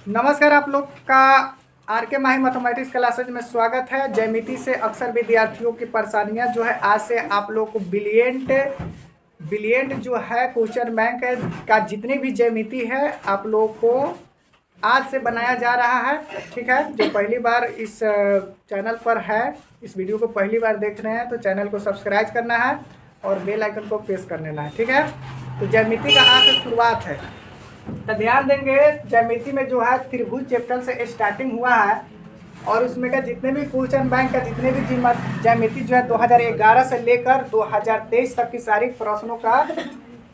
नमस्कार, आप लोग का आर के माही मैथमेटिक्स क्लासेज में स्वागत है। ज्यामिति से अक्सर विद्यार्थियों की परेशानियां जो है, आज से आप लोग को बिलियंट बिलियंट जो है क्वेश्चन बैंक का जितने भी ज्यामिति है आप लोग को आज से बनाया जा रहा है। ठीक है, जो पहली बार इस चैनल पर है, इस वीडियो को पहली बार देख रहे हैं तो चैनल को सब्सक्राइब करना है और बेल आइकन को प्रेस कर लेना है। ठीक है, तो ज्यामिति का आज से शुरुआत है तो ध्यान देंगे। ज्यामिति में जो है त्रिभुज चैप्टर से स्टार्टिंग हुआ है और उसमें का जितने भी क्वेश्चन बैंक का जितने भी ज्यामिति जो है 2011 से लेकर 2023 तक की सारी प्रश्नों का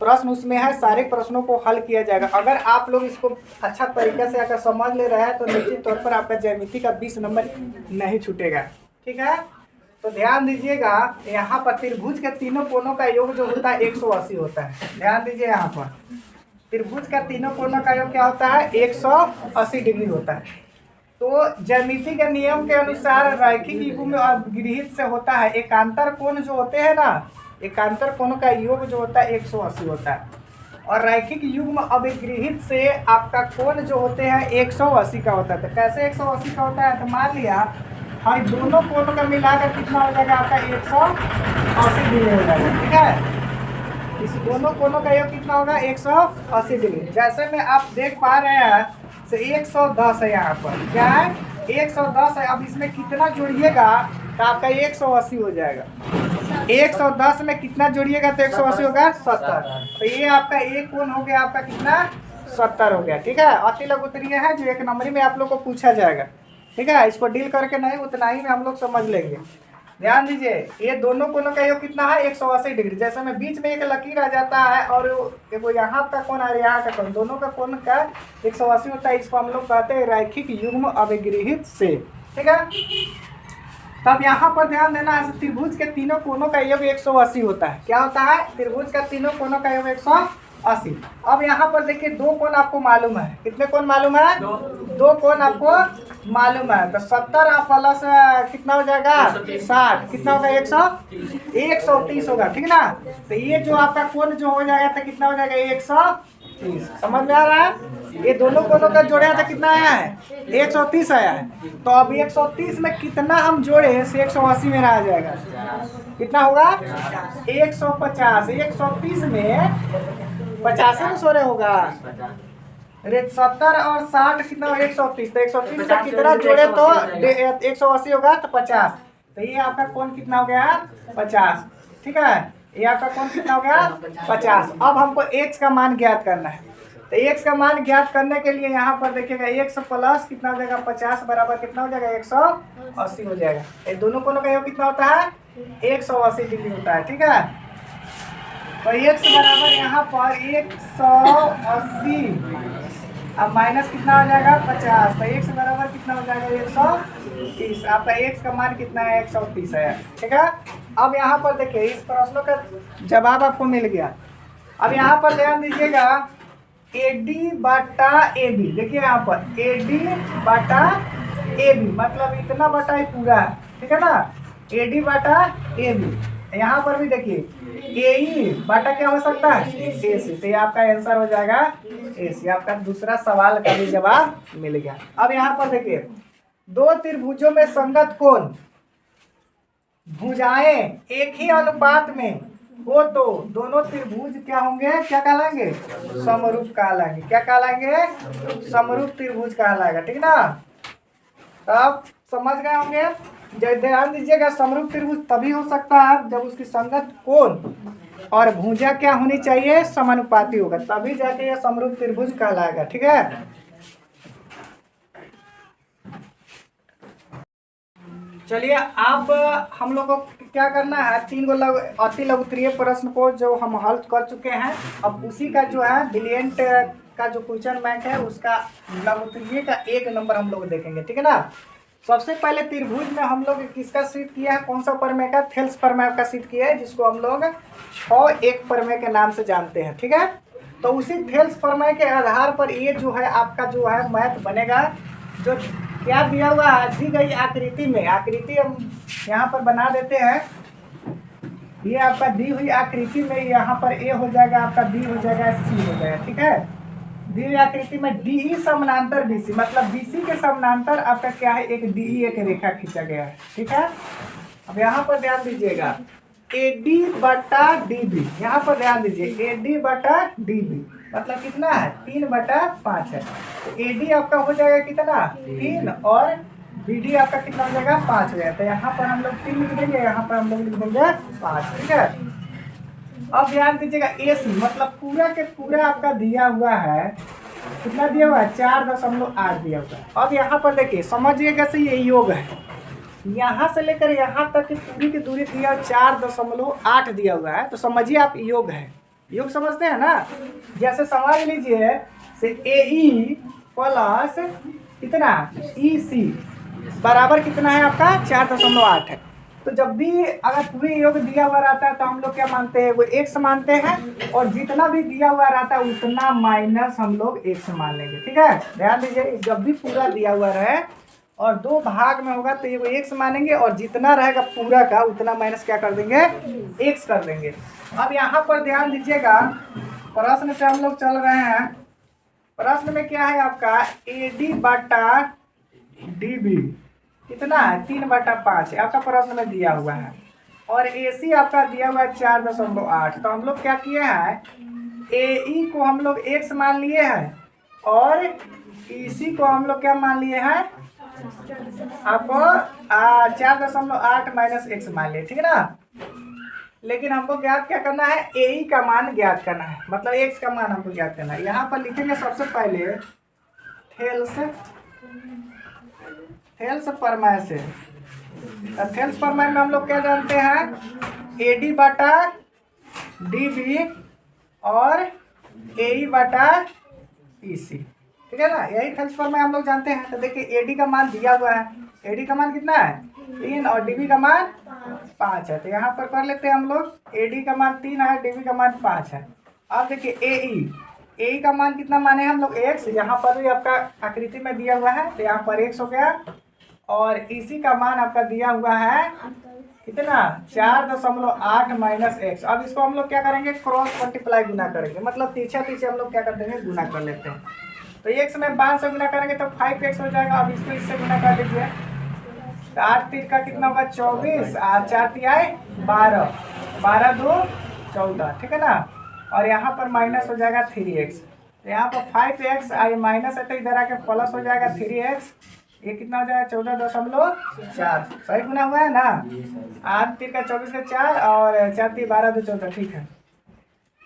प्रश्न उसमें है। सारे प्रश्नों को हल किया जाएगा। अगर आप लोग इसको अच्छा तरीके से अगर समझ ले रहे हैं तो निश्चित तौर पर आपका ज्यामिति का 20 नंबर नहीं छूटेगा। ठीक है, तो ध्यान दीजिएगा, यहाँ पर त्रिभुज के तीनों कोनों का योग जो होता है 180 होता है। ध्यान दीजिए, यहाँ पर त्रिभुज का तीनों कोनों का योग क्या होता है 180 डिग्री होता है। तो ज्यामिति के नियम के अनुसार रैखिक युग्म और गृहीत से होता है एकांतर कोण जो होते हैं ना, एकांतर कोणों का योग जो होता है 180 होता है। और रैखिक युग्म अभिगृहित से आपका कोण जो होते हैं 180 का होता है। तो कैसे 180 का होता है, तो मान लिया हाँ दोनों कोणों का मिलाकर कितना हो जाएगा आपका 180 डिग्री हो जाएगा। ठीक है, इस दोनों कोनों का योग कितना होगा 180 डिग्री। जैसे में आप देख पा रहे हैं तो 110 है, यहाँ पर क्या है 110 है। अब इसमें कितना जोड़िएगा तो आपका 180 हो जाएगा। 110 में कितना जोड़िएगा तो 180 होगा 70। तो ये आपका एक कोण हो गया आपका कितना 70 हो गया। ठीक है, अति लघुत्तरीय है जो एक नंबरी में आप लोग को पूछा जाएगा। ठीक है, इसको डील करके नहीं, उतना ही में हम लोग समझ लेंगे। ध्यान दीजिए, ये दोनों कोनों का योग कितना है 180 डिग्री। जैसे में बीच में एक लकीर आ जाता है और देखो यहाँ का कोण और यहाँ का कोण, दोनों का कोण का 180 होता है। इसको हम लोग कहते हैं रैखिक युग्म अभिगृहित से। ठीक है, तब यहाँ पर ध्यान देना है, त्रिभुज के तीनों कोनों का योग 180 होता है। क्या होता है, त्रिभुज का तीनों कोनों का योग 180। अब यहाँ पर देखिए दो कोण आपको मालूम है। कितने कोण मालूम है, दो कोण आपको मालूम है। तो 70 प्लस कितना हो जाएगा 60, कितना होगा 130 होगा। ठीक ना, तो ये जो आपका कोण जो हो जाएगा तो कितना हो जाएगा 130। समझ में आ रहा है, ये दोनों कोनों का जोड़ा था कितना आया है 130 आया है। तो अब 130 में कितना हम जोड़े से 180 में आ जाएगा, कितना होगा 150। 130 में 50 में सोरे होगा, 70 और 60 कितना 130। तो 130 से कितना जोड़े तो 180 होगा तो 50। तो ये आपका कोण कितना हो गया 50। ठीक है, ये आपका कोण कितना हो गया 50। अब हमको x का मान ज्ञात करना है। तो x का मान ज्ञात करने के लिए यहाँ पर देखिएगा x प्लस कितना हो जाएगा 50 बराबर कितना हो जाएगा 180 हो जाएगा। ये दोनों कोनों का योग कितना होता है 180 डिग्री होता है। ठीक है, तो x बराबर यहाँ पर 180 अब माइनस कितना हो जाएगा 50। तो x बराबर कितना हो जाएगा 130। आपका x का मान कितना है 130 है। ठीक है, अब यहाँ पर देखिए इस प्रश्नों का जवाब आपको मिल गया। अब यहाँ पर ध्यान दीजिएगा AD बटा AB, देखिए यहाँ पर AD बटा AB मतलब इतना बटा ही पूरा है। ठीक है ना, AD बटा AB। यहाँ पर भी देखिए AE बटा क्या हो सकता है AC। तो ये आपका आंसर हो जाएगा AC। आपका दूसरा सवाल का भी जवाब मिल गया। अब यहाँ पर देखिए दो त्रिभुजों में संगत कोण भुजाएं एक ही अनुपात में हो तो दोनों त्रिभुज क्या होंगे, क्या कहलाएंगे समरूप कहलाएंगे। क्या कहलाएंगे समरूप त्रिभुज कहलाएगा। ठीक ना, अब समझ गए होंगे। जब ध्यान दीजिएगा समरूप त्रिभुज तभी हो सकता है जब उसकी संगत कोण और भुजा क्या होनी चाहिए समानुपाती होगा, तभी जाके यह समरूप त्रिभुज कहलाएगा। ठीक है, चलिए अब हम लोगों को क्या करना है, 3 गो अति लघुत्तरीय प्रश्न को जो हम हल कर चुके हैं, अब उसी का जो है बिलियंट का जो क्वेश्चन बैंक है उसका लघुत्तरीय का 1 नंबर हम लोग देखेंगे। ठीक है ना, सबसे पहले त्रिभुज में हम लोग किसका सीट किया है, कौन सा प्रमेय का, थेल्स प्रमेय का सीट किया है, जिसको हम लोग 6-1 प्रमेय के नाम से जानते हैं। ठीक है, तो उसी थेल्स प्रमेय के आधार पर ये जो है आपका जो है मैथ बनेगा। जो क्या दिया हुआ है दी गई आकृति में, आकृति हम यहाँ पर बना देते हैं। ये आपका दी हुई आकृति में यहाँ पर A हो जाएगा, आपका B हो जाएगा, C हो जाएगा। ठीक है, दी हुई आकृति में डी समानांतर बीसी, मतलब बीसी के समानांतर आपका क्या है, एक डी एक रेखा खींचा गया है। ठीक है, अब यहाँ पर ध्यान दीजिएगा, AD बटा DB, यहाँ पर ध्यान दीजिए AD बटा DB मतलब कितना है, 3/5 है। तो AD आपका हो जाएगा कितना, 3, और BD आपका कितना हो जाएगा, 5 हो जाएगा। तो यहाँ पर हम लोग 3 लिख देंगे, यहाँ पर हम लोग लिख देंगे 5। ठीक है, अब ध्यान दीजिएगा AC मतलब पूरा के पूरा आपका दिया हुआ है, कितना दिया हुआ है, 4.8 दिया हुआ है। अब यहाँ पर देखिए समझिएगा से ये योग है, यहाँ से लेकर यहाँ तक की पूरी की दूरी दिया 4.8 दिया हुआ है, तो समझिए आप योग है। योग समझते हैं ना, जैसे समझ लीजिए से AE प्लस कितना EC बराबर कितना है आपका 4.8 है। तो जब भी अगर पूरे योग दिया हुआ रहता है तो हम लोग क्या मानते हैं, वो x मानते हैं, और जितना भी दिया हुआ रहता है उतना माइनस हम लोग x मान लेंगे। ठीक है, ध्यान दीजिए, जब भी पूरा दिया हुआ रहे और 2 भाग में होगा तो ये वो x मानेंगे, और जितना रहेगा पूरा का उतना माइनस क्या कर देंगे, x कर देंगे। अब यहाँ पर ध्यान दीजिएगा, प्रश्न से हम लोग चल रहे हैं। प्रश्न में क्या है आपका, AD बटा DB कितना है, 3/5 है आपका प्रश्न में दिया हुआ है, और AC आपका दिया हुआ है 4.8। तो हम लोग क्या किए हैं, AE को हम लोग x मान लिए हैं, और EC को हम लोग क्या मान लिए हैं, आपको 4.8 माइनस x मान लिए। ठीक है ना, लेकिन हमको ज्ञात क्या करना है, AE का मान ज्ञात करना है, मतलब x का मान हमको ज्ञात करना है। यहाँ पर लिखेंगे सबसे पहले थेल्स प्रमेय से। थेल्स प्रमेय में हम लोग क्या जानते हैं, AD बटा DB और AE बटा EC। ठीक है ना, यही थेल्स प्रमेय हम लोग जानते हैं। तो देखिए AD का मान दिया हुआ है, AD का मान कितना है, 3, और DB का मान 5 है। तो यहाँ पर कर लेते हैं हम लोग, AD का मान 3 है, DB का मान 5 है। अब देखिए AE का मान कितना माने हम लोग, x, यहाँ पर भी आपका आकृति में दिया हुआ है तो यहाँ पर x हो गया, और EC का मान आपका दिया हुआ है कितना, 4.8 माइनस x। अब इसको हम लोग क्या करेंगे, क्रॉस मल्टीप्लाई गुना करेंगे, मतलब पीछे हम लोग क्या कर देंगे, गुना कर लेते हैं। तो x में 5 से गुना करेंगे तो 5x हो जाएगा। अब इसको इससे गुना कर लीजिए, तो 8 3 का कितना होगा, 24, 8 4 3 12, 12 2 14। ठीक है ना, और यहाँ पर माइनस हो जाएगा 3x, तो यहाँ पर 5x आई माइनस है तो इधर आके प्लस हो जाएगा 3x, ये कितना हो जाएगा 14.4। सही गुना हुआ है ना, 8 3 का 24 का 4, और 4 3 12 2 14। ठीक है,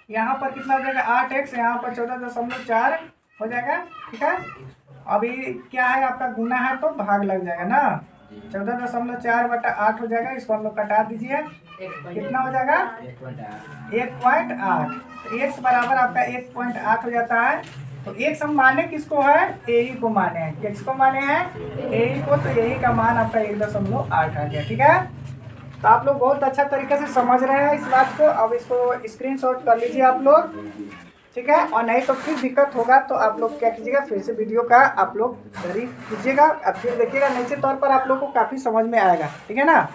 यहाँ पर कितना हो जाएगा 8x, यहाँ पर 14.4 हो जाएगा। ठीक है, अभी क्या है आपका गुना है तो भाग लग जाएगा ना, 14.4/8 हो जाएगा। इसको हम लोग कटा दीजिए, कितना हो जाएगा 1.8। x बराबर आपका 1.8 हो जाता है। तो x हम माने किसको है, AE को माने हैं, किसको माने हैं, AE को। तो AE का मान आपका 1.8 आ गया। ठीक है, तो आप लोग बहुत अच्छा तरीके से समझ रहे हैं इस बात को। अब इसको स्क्रीनशॉट कर लीजिए आप लोग, ठीक है, और नहीं तो फिर दिक्कत होगा तो आप लोग क्या कीजिएगा, फिर से वीडियो का आप लोग रीड कीजिएगा, अब फिर देखिएगा, निश्चित तौर पर आप लोग को काफ़ी समझ में आएगा। ठीक है ना।